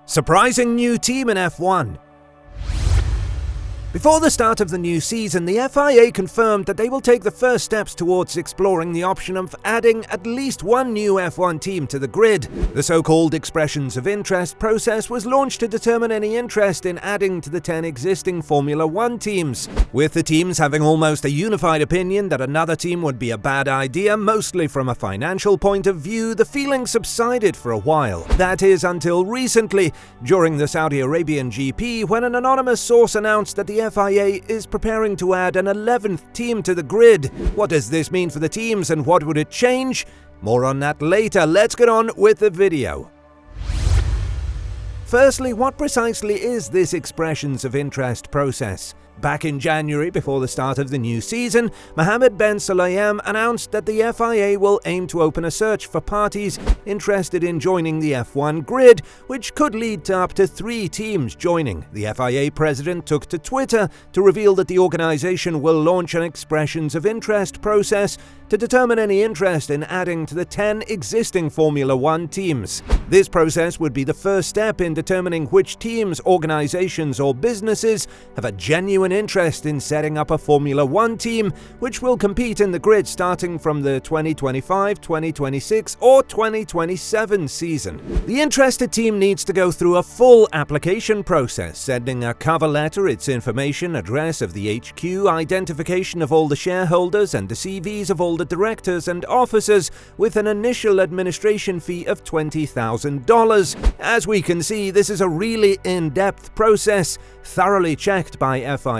Surprising new team in F1. Before the start of the new season, the FIA confirmed that they will take the first steps towards exploring the option of adding at least one new F1 team to the grid. The so-called expressions of interest process was launched to determine any interest in adding to the 10 existing Formula 1 teams, with the teams having almost a unified opinion that another team would be a bad idea, mostly from a financial point of view. The feeling subsided for a while. That is, until recently, during the Saudi Arabian GP, when an anonymous source announced that the FIA is preparing to add an 11th team to the grid. What does this mean for the teams and what would it change? More on that later. Let's get on with the video. Firstly, what precisely is this expressions of interest process? Back in January, before the start of the new season, Mohammed bin Sulayem announced that the FIA will aim to open a search for parties interested in joining the F1 grid, which could lead to up to 3 teams joining. The FIA president took to Twitter to reveal that the organization will launch an expressions of interest process to determine any interest in adding to the 10 existing Formula 1 teams. This process would be the first step in determining which teams, organizations, or businesses have a genuine interest in setting up a Formula 1 team, which will compete in the grid starting from the 2025, 2026, or 2027 season. The interested team needs to go through a full application process, sending a cover letter, its information, address of the HQ, identification of all the shareholders, and the CVs of all the directors and officers, with an initial administration fee of $20,000. As we can see, this is a really in-depth process, thoroughly checked by FIA.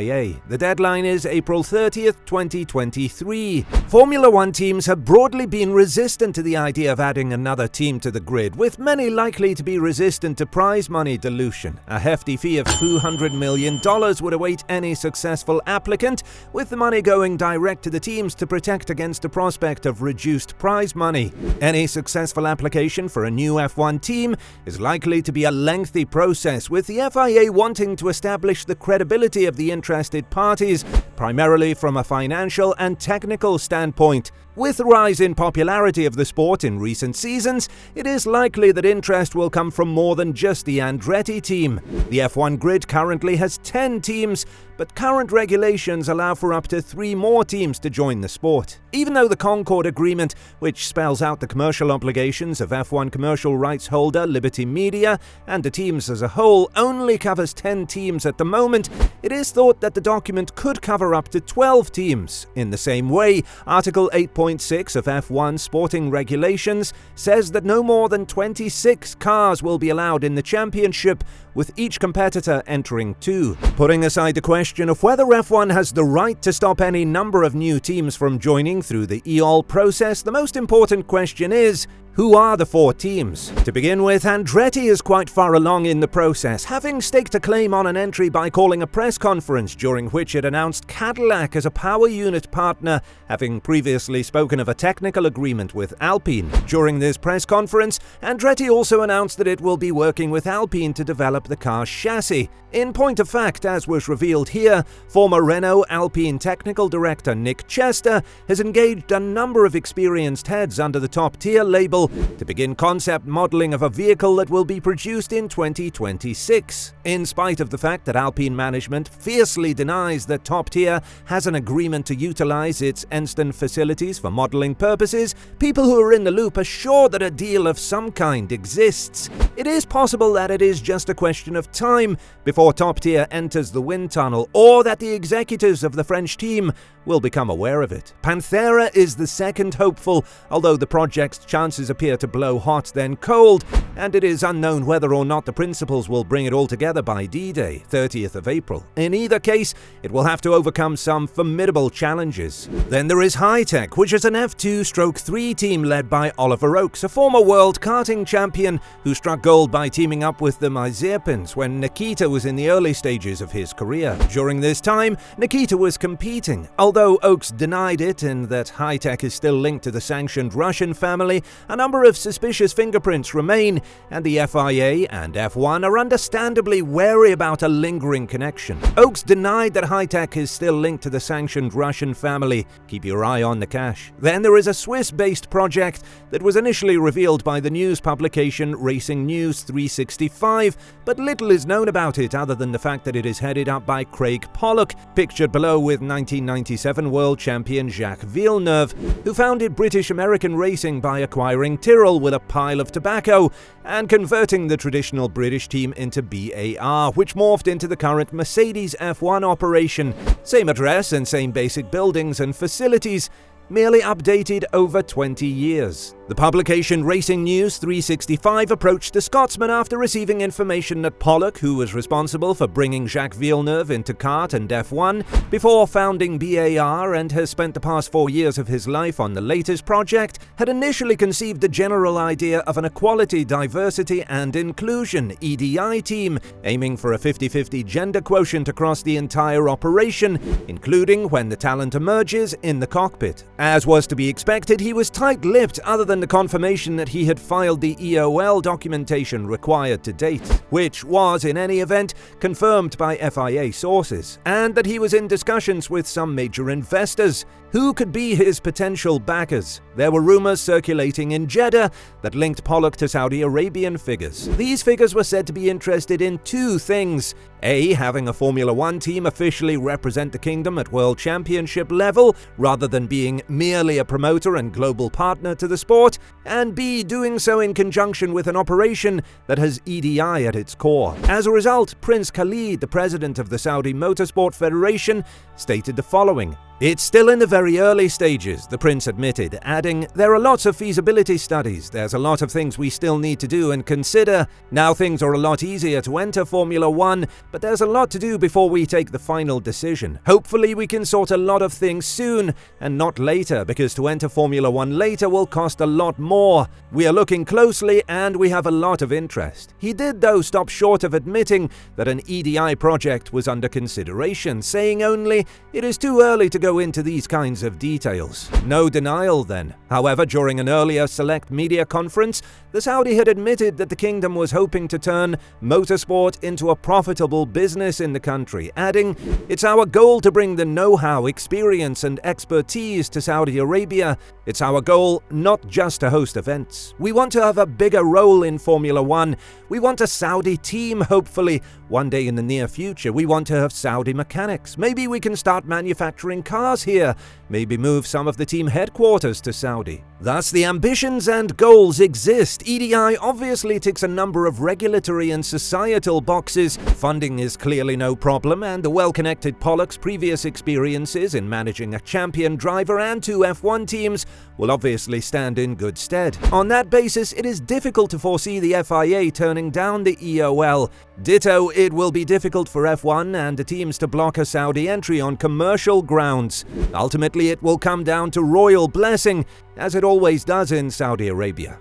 The deadline is April 30th, 2023. Formula 1 teams have broadly been resistant to the idea of adding another team to the grid, with many likely to be resistant to prize money dilution. A hefty fee of $200 million would await any successful applicant, with the money going direct to the teams to protect against the prospect of reduced prize money. Any successful application for a new F1 team is likely to be a lengthy process, with the FIA wanting to establish the credibility of the interested parties, primarily from a financial and technical standpoint. With the rise in popularity of the sport in recent seasons, it is likely that interest will come from more than just the Andretti team. The F1 grid currently has 10 teams, but current regulations allow for up to 3 more teams to join the sport. Even though the Concord Agreement, which spells out the commercial obligations of F1 commercial rights holder Liberty Media and the teams as a whole, only covers 10 teams at the moment, it is thought that the document could cover up to 12 teams. In the same way, Article 8.6 of F1 sporting regulations says that no more than 26 cars will be allowed in the championship, with each competitor entering 2. Putting aside the question of whether F1 has the right to stop any number of new teams from joining through the EOL process, the most important question is, who are the 4 teams? To begin with, Andretti is quite far along in the process, having staked a claim on an entry by calling a press conference during which it announced Cadillac as a power unit partner, having previously spoken of a technical agreement with Alpine. During this press conference, Andretti also announced that it will be working with Alpine to develop the car's chassis. In point of fact, as was revealed here, former Renault Alpine technical director Nick Chester has engaged a number of experienced heads under the top-tier label to begin concept modeling of a vehicle that will be produced in 2026. In spite of the fact that Alpine management fiercely denies that Top Tier has an agreement to utilize its Enston facilities for modeling purposes, people who are in the loop are sure that a deal of some kind exists. It is possible that it is just a question of time before Top Tier enters the wind tunnel, or that the executives of the French team will become aware of it. Panthera is the second hopeful, although the project's chances appear to blow hot then cold, and it is unknown whether or not the principals will bring it all together by D-Day, 30th of April. In either case, it will have to overcome some formidable challenges. Then there is Hi-Tech, which is an F2/3 team led by Oliver Oakes, a former world karting champion who struck gold by teaming up with the Mazepins when Nikita was in the early stages of his career. During this time, Nikita was competing, although Although Oaks denied it and that high-tech is still linked to the sanctioned Russian family, a number of suspicious fingerprints remain, and the FIA and F1 are understandably wary about a lingering connection. Oaks denied that high-tech is still linked to the sanctioned Russian family. Keep your eye on the cash. Then there is a Swiss-based project that was initially revealed by the news publication Racing News 365, but little is known about it other than the fact that it is headed up by Craig Pollock, pictured below with 1997 world champion Jacques Villeneuve, who founded British-American racing by acquiring Tyrrell with a pile of tobacco and converting the traditional British team into BAR, which morphed into the current Mercedes F1 operation. Same address and same basic buildings and facilities, merely updated over 20 years. The publication Racing News 365 approached the Scotsman after receiving information that Pollock, who was responsible for bringing Jacques Villeneuve into kart and F1 before founding BAR and has spent the past 4 years of his life on the latest project, had initially conceived the general idea of an Equality, Diversity and Inclusion (EDI) team, aiming for a 50-50 gender quotient across the entire operation, including when the talent emerges in the cockpit. As was to be expected, he was tight-lipped other than the confirmation that he had filed the EOL documentation required to date, which was, in any event, confirmed by FIA sources, and that he was in discussions with some major investors. Who could be his potential backers? There were rumors circulating in Jeddah that linked Pollock to Saudi Arabian figures. These figures were said to be interested in two things: A, having a Formula One team officially represent the kingdom at World Championship level, rather than being merely a promoter and global partner to the sport, and B, doing so in conjunction with an operation that has EDI at its core. As a result, Prince Khalid, the president of the Saudi Motorsport Federation, stated the following: "It's still in the very early stages," the prince admitted, adding, "There are lots of feasibility studies, there's a lot of things we still need to do and consider. Now things are a lot easier to enter Formula One, but there's a lot to do before we take the final decision. Hopefully we can sort a lot of things soon and not later, because to enter Formula One later will cost a lot more. We are looking closely and we have a lot of interest." He did, though, stop short of admitting that an EDI project was under consideration, saying only, "It is too early to go into these kinds of details." No denial then. However, during an earlier select media conference, the Saudi had admitted that the kingdom was hoping to turn motorsport into a profitable business in the country, adding, "It's our goal to bring the know-how, experience and expertise to Saudi Arabia. It's our goal not just to host events. We want to have a bigger role in Formula One. We want a Saudi team, hopefully, one day in the near future. We want to have Saudi mechanics. Maybe we can start manufacturing cars here. Maybe move some of the team headquarters to Saudi." Thus, the ambitions and goals exist. EDI obviously ticks a number of regulatory and societal boxes. Funding is clearly no problem, and the well-connected Pollock's previous experiences in managing a champion driver and 2 F1 teams will obviously stand in good stead. On that basis, it is difficult to foresee the FIA turning down the EOL. Ditto, it will be difficult for F1 and the teams to block a Saudi entry on commercial grounds. Ultimately, it will come down to royal blessing, as it always does in Saudi Arabia.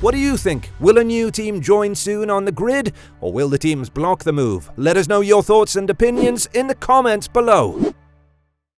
What do you think? Will a new team join soon on the grid, or will the teams block the move? Let us know your thoughts and opinions in the comments below.